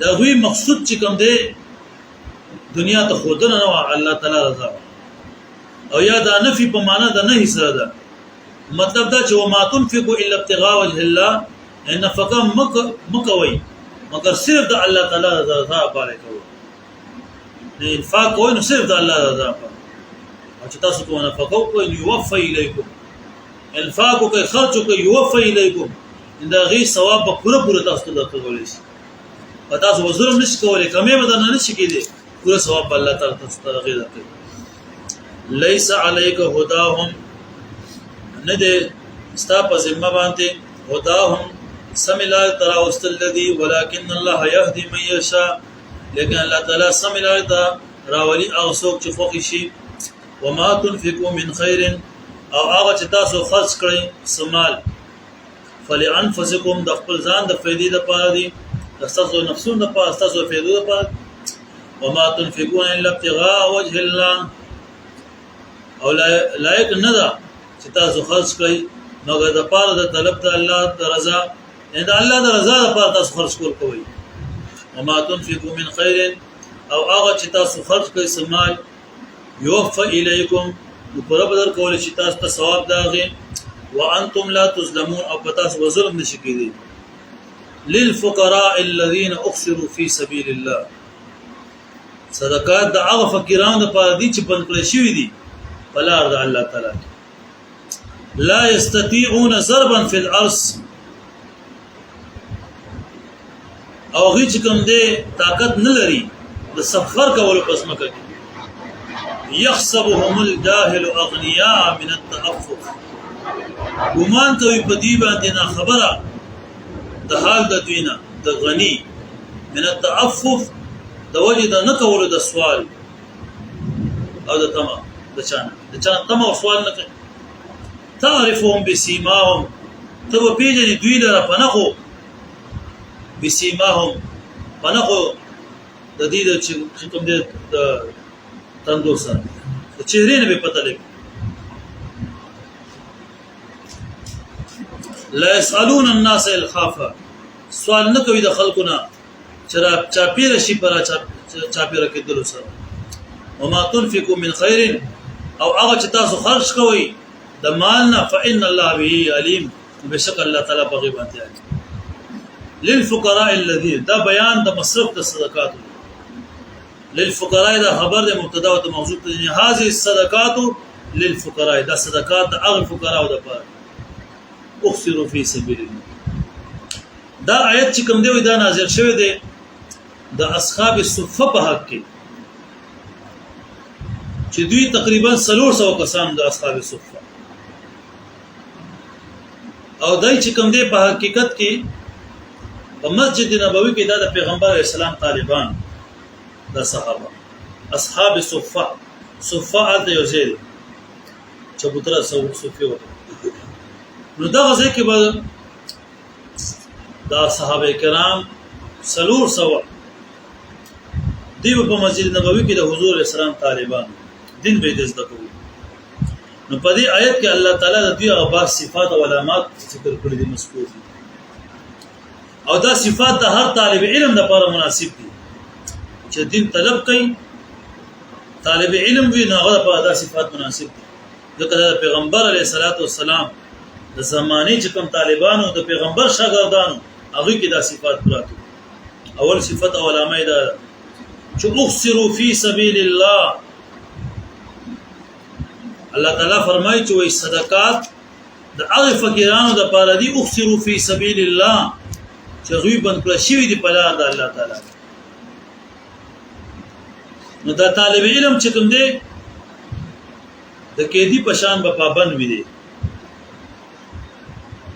دا وی مقصود چې کوم دی دنیا ته خودنه نه الله تعالی رضا او یا دا نفي په معنا د نه سره ده. مطلب دا چې وما تنفقوا الا ابتغاء وجه الله ان فقط مکوي مگر صرف د الله تعالی رضا لپاره کوي. د انفاق کوي نو صرف د الله رضا لپاره. چې تاسو کوو نفقه کوي يوفى اليكم انفاق کوي خرج کوي يوفى اليكم دا غي ثواب به پوره تاسو ته درکول شي. پتا سو ظلم نشي کولای کمه بدن نشي کېدی پوره ثواب الله تعالی تاسو ته غي درکړي. ليس عليك هداهم نه دې ستا په ذمہ باندې هداهم سملا تراوست الذي ولكن الله يهدي من يشاء. لیکن الله تعالی سملا راولي او څوک چې خوښ شي. وما تنفقوا من خير او هغه چې تاسو خرج کړئ سمال فلانفسكم د خپل ځان د فائدې لپاره دي تاسو نفسونو لپاره تاسو فائدې لپاره. وما تنفقون الا ابتغاء وجه الله او لایق نه ده چې تاسو خرج کړئ مګر د پاره د طلب د الله د رضا ان الله د رضا لپاره تاسو خرج کول کوئ. وما تنفقوا من خير او هغه چې تاسو خرج کړئ سمال يوفى اليكم پر بدر کول شي تاسو ته ثواب داغه وانتم لا تظلمون او پتا سو ظلم نشي کېدی. للفقراء الذين اخسروا في سبيل الله. صدقات د هغه فقیرانو لپاره دي چې بند کړی شوی دي په لار د الله تعالی. لا يستطيعون ضربا في الارض او هیڅ کوم دې طاقت نه لري د سفر کولو پس مکه. يحسبهم الجاهل اغنياء من التعفف. ګمان کوي په دې باندې نه خبره د حال د دوینه د غنی من التعفف د وجه د نه کولو د سوال او د طمع د چانه طمع او سوال نه کوي. تعرفهم بسیماهم ته به پیژنې دوی لره په نښو بسیماهم په نښو د دې چې کوم دی د تندو سره د چهرې نه به پته لګي. لا يسألون الناس الخافا سوال نه کوي د خلقونه چاپیره شي پر چاپیره کېدل سره. وما تنفقوا من خير او هغه چې تاسو خرج کوئ د مال نه فإن الله به عليم بشک الله تعالی په غیب باندې علي. للفقراء الذين دا بیان د مصرف د صدقات للفقراء دا خبر د مبتدا او د موضوع ته هذه الصدقات للفقراء دا صدقات د هغه فقراء او د پاره اخسروا في سبيل الله. دا آیت چې کوم دی دا نازل شوی دی د اصحاب الصفه په حق کې چې دوی تقریبا 300 کسان د اصحاب الصفه او دای چې کوم دی په حقیقت کې په مسجد نبوي کې دا د پیغمبر اسلام طالبان د صحابه اصحاب الصفه الته یو ځای چې بوتره صوفي وته نو دا غزه کې به دا صحابه کرام 300 دی په مسجد نبوي کې د حضور اسلام طالبان دین به دز دکو. نو په دې آیت کې الله تعالی د دوی هغه صفات او علامات ذکر کړل دي مذکور دي او دا صفات د هر طالب علم لپاره مناسب دي چې دین طلب کوي طالب علم وي نه هغه لپاره دا صفات مناسب دي. ځکه د پیغمبر علیه الصلاۃ والسلام د زمانه چې کوم طالبانو د پیغمبر شاګردانو هغه کې دا صفات پراته. اول صفت او علامه دا چې اخسروا فی سبیل الله. الله تعالی فرمایي چې وای صدقات د هغه فقیرانو د پاره دي اخسروا فی سبیل الله چې غوی بند کړی شوی دی په لار د الله تعالی. نو دا طالب علم چې کوم دی د کېدی په شان به پابند وي دی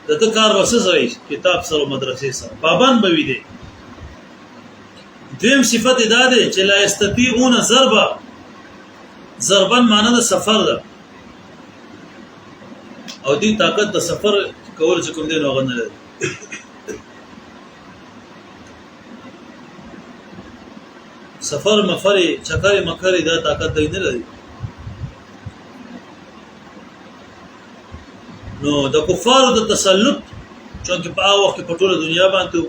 د کار وسه سره کتاب سره مدرسې سره پابند به وي دی. دویم صفت دا ده چې لا یستطيعون ضربا معنی د سفر ده او دې طاقت د سفر کول چې کوم دی نو غنل سفر مفر چکر مکر دا طاقت دی نه لري. نو د کفارو د تسلط چې په هغه وخت په ټوله دنیا باندې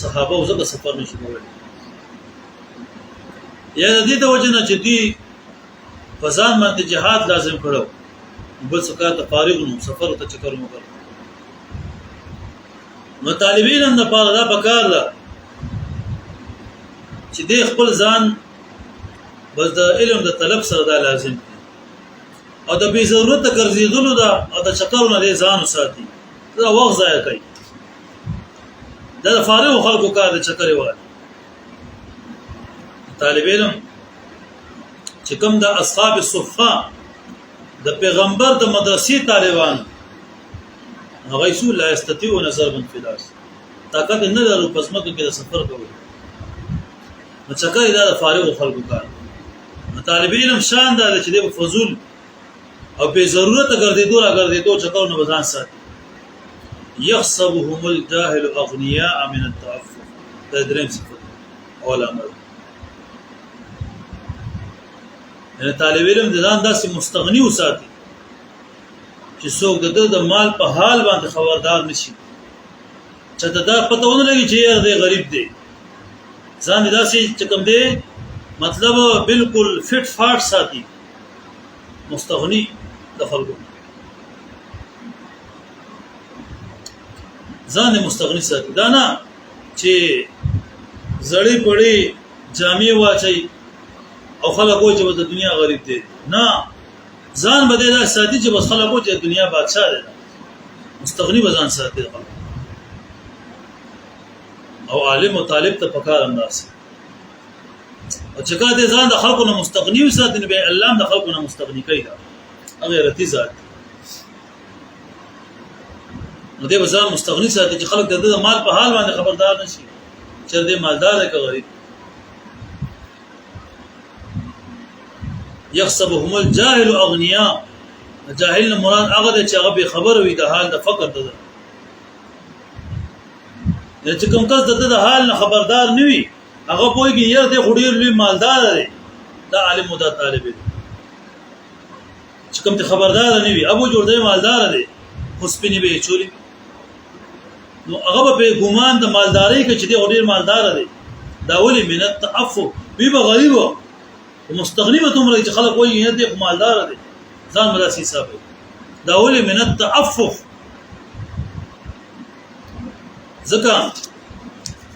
صحابه او زګه سفر نشي کولای یا د دې د وجنه چې دی فزان باندې جهاد لازم کړو بل څه کار ته فارغ نو سفر ته چکر مو کړ. نو طالبین د پاره دا پکار ده چې د خپل ځان بس د علم د طلب سره دا لازم دی او د بی ضرورت ګرځیدلو دا او د چکرونه لري ځان وساتي دا وخت ضایع کوي. دا فارغ خلکو کار د چکرې وای. طالب علم چې کوم د اصحاب الصفه د پیغمبر د مدرسې طالبان هغه رسول لا یستطيعون ضربا في الارض طاقت نه لري پس مکه کې د سفر کوي. نو چکرې دا د فارغ خلکو کار. طالب علم شان دا چې د فضول او به ضرورت ګرځیدو چکرونه بزان ساتي. يحسبهم الجاهل اغنياء من التعفف دا دریم صفت علماء. یعنی طالب علم د ځان داسې مستغنی وساتي چې څوک د مال په حال باندې خبردار نشي چې دا پته ونه لګي چې یې غریب دی ځان داسې چې کوم دی مطلب بالکل فټ فاټ ساتي مستغنی د خلکو ځان مستغنی ساتي. دا نه چې زړی پړی جامې واچي او خلکو چې د دنیا غریب دي نه ځان بده دا ساتي چې بس خلکو چې دنیا بادشاہ دی مستغنی وزن ساتي او عالم او طالب ته پکار انداز او چې کله ځان د خلکو نه مستغنی وساتي نو به الله د خلکو نه مستغنی کوي دا غیرتی ذات. نو دې بازار مستغنی ساتي چې خلک د مال په حال باندې خبردار نشي چې دې مالدار دی که غریب. يحسبهم الجاهل اغنياء، جاهل مراد هغه چې هغه به خبر وي د حال د فقر ده، چې کوم کس د حال نه خبردار نه وي هغه پوهیږي یاره دې خو ډېر لوی مالدار دی، دا عالم او دا طالب دی. چې کوم ته خبردار نه وي ابو جوړ مالدار دی خو سپینې به چولی، نو هغه په ګمان د مالداري کې چې دی ډېر مالدار دی. دا ولې من التعفف وي به غریب او مستغنی به تمره چې خلک وایي نه دی مالدار دی ځان مداسي حساب دی. دا ولې من التعفف ځکه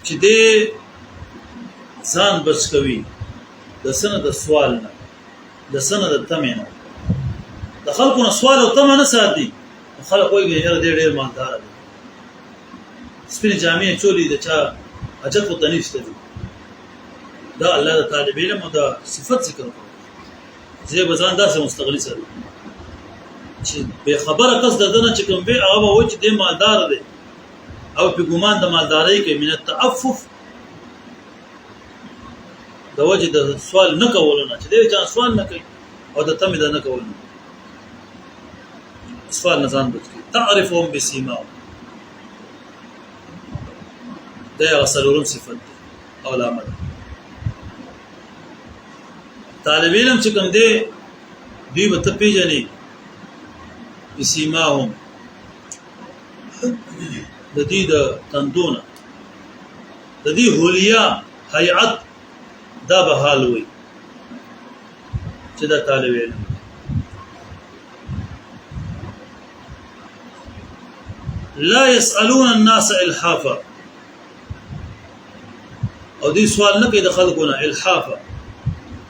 چې دی ځان بچ کوي د سنه د سوال نه، د سنه د تمه نه، د خلکو نه سوال او تمه نه ساتي. خلک وایي یاره دی ډېر مالدار دی، سپینې جامې چولی د چا حاجت ورته نشته دی. دا الله د طالب علم او د صفت ذکر کوي. زه به ځان داسې مستغلی سره چې به خبره کس د دنه چې کوم به هغه به وایي چې دی مالدار دی او په ګمان د مالدارۍ کې من التعفف د وجه د سوال نه کولو نه، چې دی چا سوال نه کوي او د تمې د نه کولو نه سوال نه ځان بچ کوي. تعرفهم بسیماهم، دا یو څلورم صفت دی او علامه ده. طالب علم چې کوم دی دوی به ته پیژنې بسیماهم، د دې د تندونه د دې هولیا هیئت دا به حال وي چې دا طالب علم. لا يسألون الناس الحافا، او دې سوال نه کوي د خلکو نه الحافا.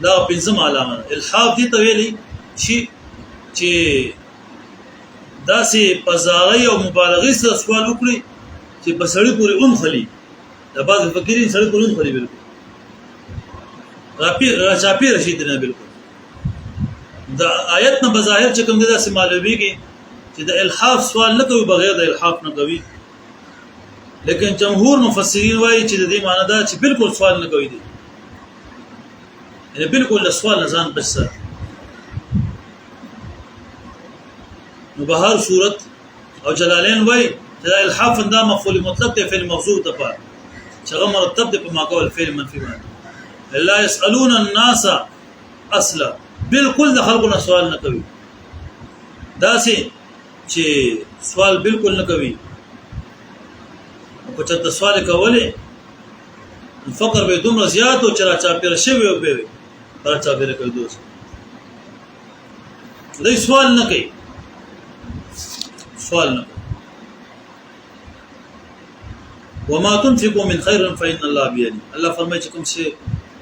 دا پنځم علامه ده. الحاف دي ته ویلي شي چې داسې پزاری او مبالغې سره سوال وکړي چې په سړی پورې خلي. د بعض فقیرین سړی پورې خلي بالکل راچاپی رشید نه بالکل. د آیت نه بظاهر چې کوم دي داسې معلومیږي چې د الحاف سوال نه کوي بغیر د الحاف نه کوي، لیکن جمهور مفسرین وایي چې د دې معنی دا چې بالکل سوال نه کوي دي، یعنی بالکل د سوال نه ځان بچ ساتي. نو به هر صورت او جلالین وایي چې دا الحاف دا مفعول مطلق دی فعل موصوف ته پاره چې هغه مرتب دی په ماقول فعل منفي باندې. لا يسألون الناس اصلا، بالکل د خلکو نه سوال نه کوي، داسې چې سوال بالکل نه کوي. او چې سوال کولې فقر به دومره زیات او چې راچاپېره شوی او به راچاپېره کوي دوست دوی سوال نه کوي، سوال نه کوي. وما تنفقوا من خير فإن الله بيده، الله فرمایي چې کوم شي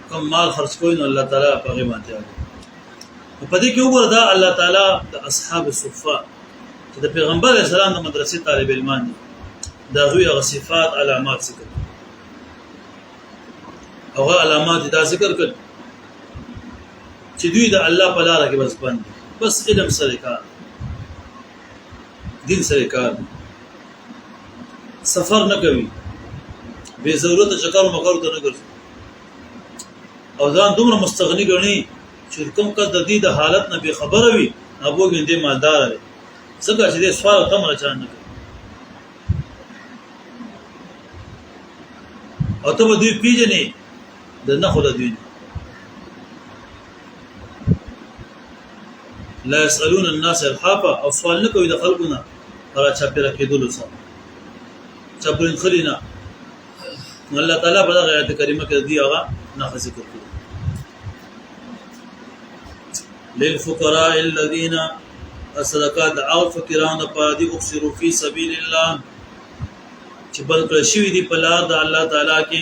کوم مال خرج کوئ نو الله تعالی په هغه باندې دی. په دې کې وګوره دا الله تعالی د اصحاب الصفه چې د پیغمبر اسلام د مدرسې طالب علمان دي دا هغه صفات علامات ذکر او علامات دا ذکر کړ چې دوی د الله په لار کې بس باندې بس علم سره کار، دین سره کار، سفر نه کوي، به ضرورت چکر مکر ته نه ګرځي او ځان دومره مستغنی ګڼي چې کوم کس د دې د حالت نه به خبره وي ابو ګندې مالدار دی څنګه چې دې سوال تم نه چان نه او ته دوی پیژنې د نه خو د دوی لا يسألون الناس الحافا او سوال نه کوي د خلقونه را چاپیره کېدل سره چاپرین خلینا الله تعالی په دغه آیت کریمه کې دی هغه نه ذکر کړی للفقراء الذين الصدقات او فقيران په دې اخسروا في سبيل الله چې بل کړ شوی دی په لار د الله تعالی کې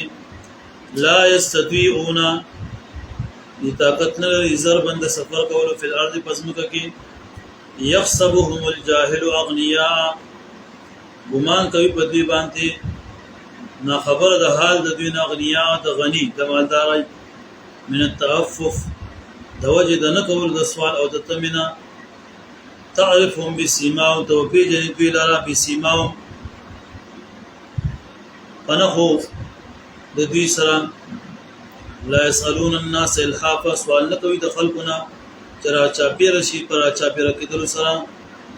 لا يستطيعون طاقت نه لري ضربند سفر کولو په الارض پسمکه کې يحسبهم الجاهل اغنياء ګمان کوي په دې باندې نا خبر د حال د دوی اغنياء د غني د مالدار من التعفف د وجه د نه کول د سوال او د تمنا تعرفهم بسيماهم توفيجن دوی لرا بسيماهم پنخو د دوی سره لا يسألون الناس الحافا سوال نه کوي د خلقنا چرا چاپیره شي پر چاپیره کېدل سره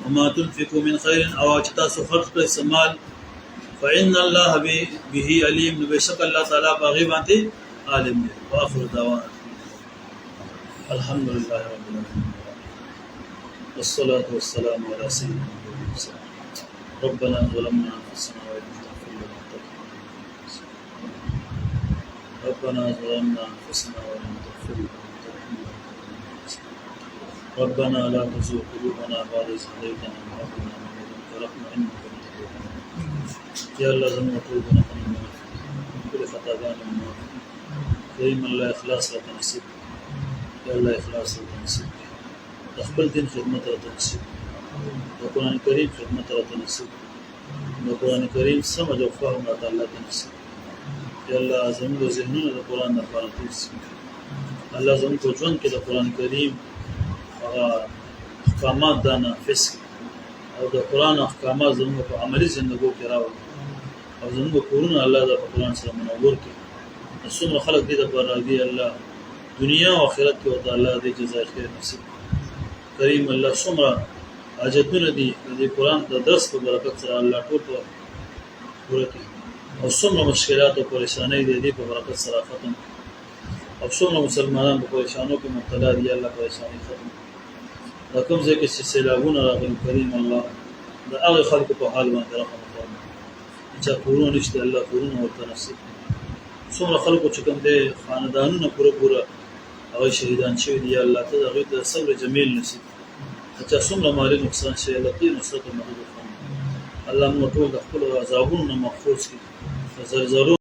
وما تنفقوا من خير او چې تاسو خرج کړئ سمال فإن الله به عليم بشک الله تعالی باغی باندې عالم دی. واخر دعوانا الحمد لله رب العالمين والصلاة والسلام على سيدنا محمد ربنا ظلمنا أنفسنا وإن لم تغفر لنا ربنا ظلمنا أنفسنا وإن لم تغفر لنا ربنا لا تزغ قلوبنا بعد إذ هديتنا وهب لنا من لدنك رحمة إنك أنت الوهاب يا الله زموږ ټول ګناهونه معاف کړي ټول خطاګانې معاف کریم الله اخلاص راته نصیب یا الله اخلاص راته نصیب د خپل دین خدمت راته نصیب د قرآن کریم خدمت راته نصیب د قرآن کریم سمجھ او فهم راته الله ته نصیب یا الله زموږ ذهنونه د قرآن لپاره تیز الله زموږ په ژوند کې د قرآن کریم احکامات دا نافذ او د قرآن احکامات زموږ په عملي زندګو کې راوړي او زموږ کورونه الله د قرآن سره منور کړي. څومره خلک دې لپاره راځي الله دنیا او آخرت کې ورته الله دې جزای خیر نصیب کریم الله څومره حاجتونه دي د قرآن د درس په برکت سره الله ټول پوره کړي او څومره مشکلات او پریشانۍ دې په برکت سره ختم او څومره مسلمانان په پریشانو کې مبتلا دي الله پریشانی ختم دا کوم ځای کې چې سیلابونه راغلي کریم الله د هغه خلکو په حال باندې رحم وکړي چې کورونه نشته الله کورونه ورته نصیب څومره خلکو چې کوم دي خاندانونه پوره هغه شهیدان شوي دي الله ته هغه ته صبر جمیل نصیب چې څومره مالی نقصان شي الله دې نصرت او مدد وکړي الله موږ ټول د خپل عذابونو محفوظ کړي زلزلو